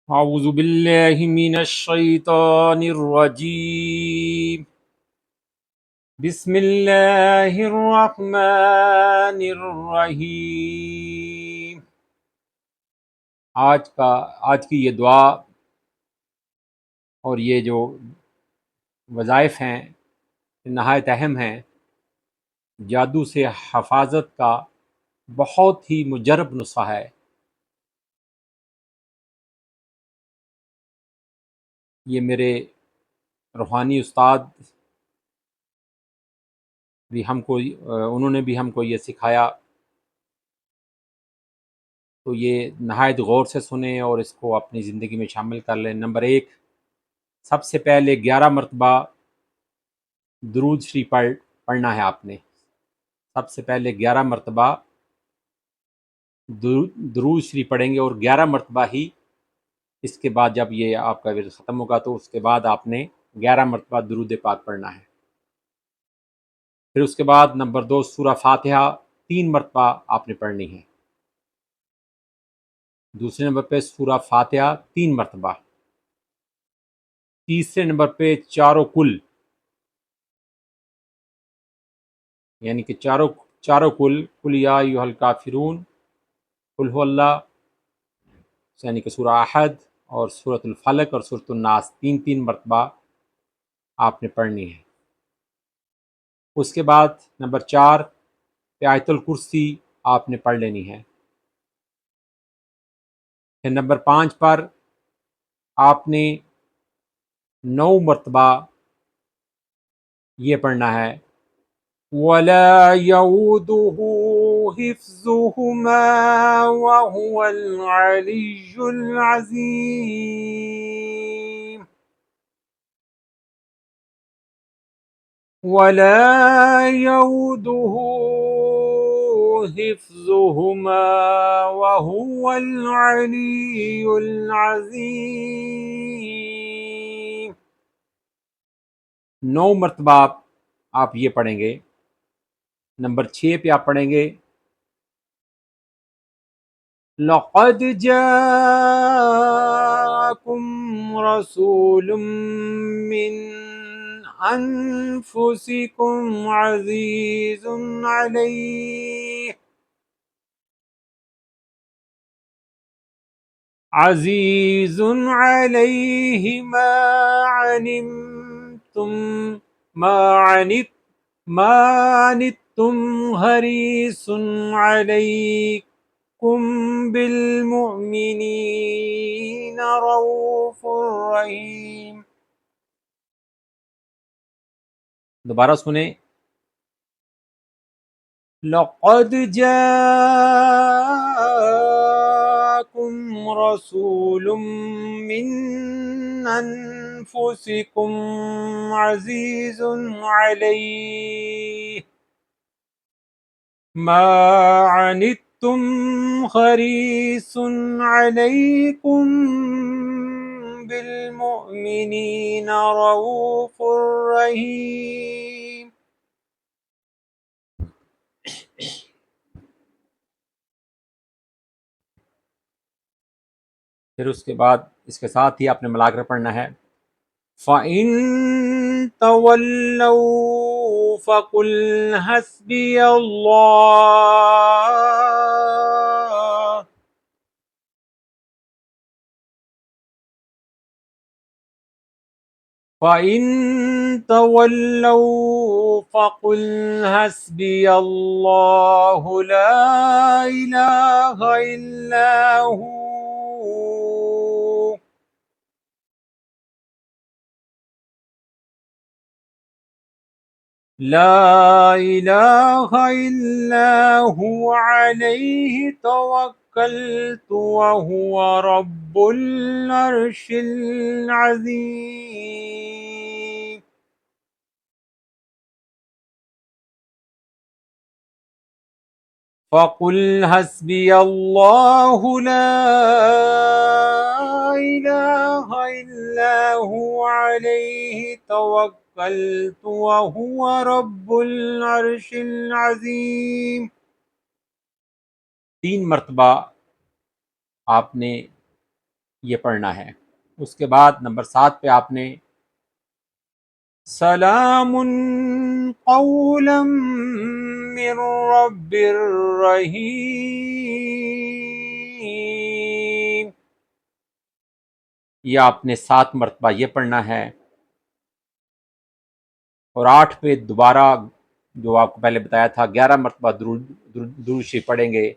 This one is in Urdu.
اعوذ باللہ من الشیطان الرجیم بسم اللہ الرحمن الرحیم۔ آج کی یہ دعا اور یہ جو وظائف ہیں نہایت اہم ہیں۔ جادو سے حفاظت کا بہت ہی مجرب نسخہ ہے۔ یہ میرے روحانی استاد بھی انہوں نے بھی ہم کو یہ سکھایا، تو یہ نہایت غور سے سنیں اور اس کو اپنی زندگی میں شامل کر لیں۔ نمبر 1، سب سے پہلے 11 مرتبہ درود شریف پڑھنا ہے آپ نے۔ سب سے پہلے 11 مرتبہ درود شریف پڑھیں گے، اور 11 مرتبہ ہی اس کے بعد جب یہ آپ کا ورد ختم ہوگا تو اس کے بعد آپ نے 11 مرتبہ درود پاک پڑھنا ہے۔ پھر اس کے بعد نمبر 2، سورہ فاتحہ 3 مرتبہ آپ نے پڑھنی ہے۔ دوسرے نمبر پہ سورہ فاتحہ 3 مرتبہ۔ تیسرے نمبر پہ چاروں کل، یعنی کہ چاروں کل یا ایھا الکافرون، قل هو اللہ، یعنی کہ سورہ احد اور سورۃ الفلق اور سورۃ الناس 3 مرتبہ آپ نے پڑھنی ہے۔ اس کے بعد نمبر 4 پہ آیت الکرسی آپ نے پڑھ لینی ہے۔ پھر نمبر 5 پر آپ نے 9 مرتبہ یہ پڑھنا ہے، وَلَا يَئُودُهُ حِفْظُهُمَا وَهُوَ الْعَلِيُّ الْعَظِيمُ۔ وَلَا يَئُودُهُ حِفْظُهُمَا وَهُوَ الْعَلِيُّ الْعَظِيمُ۔ 9 مرتبہ آپ یہ پڑھیں گے۔ نمبر 6 پہ آپ پڑھیں گے، لَقَدْ جَاءَكُمْ رَسُولٌ مِّنْ أَنفُسِكُمْ عزيز عليه ما عنتم حريص عليكم بالمؤمنين رؤوف رحيم۔ دوبارہ سنیں، لَقَدْ جَاءَكُمْ رَسُولٌ مِّنْ أَنفُسِكُمْ عَزِيزٌ عَلَيْهِ مَا عَنِتُّمْ حَرِيصٌ عَلَيْكُمْ بِالْمُؤْمِنِينَ رَءُوفٌ رَحِيمٌ۔ پھر اس کے بعد اس کے ساتھ ہی آپ نے ملا کر پڑھنا ہے، فَإِن تَوَلَّوْا فَقُلْ حَسْبِيَ اللَّهُ فَإِن تَوَلَّوْا فَقُلْ حَسْبِيَ اللَّهُ لَا إِلَٰهَ إِلَّا هُوَ لا إله إلا هو عليه توكلت وهو رب العرش العظيم۔ فقل حسبي الله لا إله إلا هو عليه توكلت وهو رب العرش العظيم۔ 3 مرتبہ آپ نے یہ پڑھنا ہے۔ اس کے بعد نمبر 7 پہ آپ نے سلام قولا من رب الرحیم، یہ آپ نے 7 مرتبہ یہ پڑھنا ہے، اور 8 پہ دوبارہ جو آپ کو پہلے بتایا تھا 11 مرتبہ درود شریف پڑھیں گے،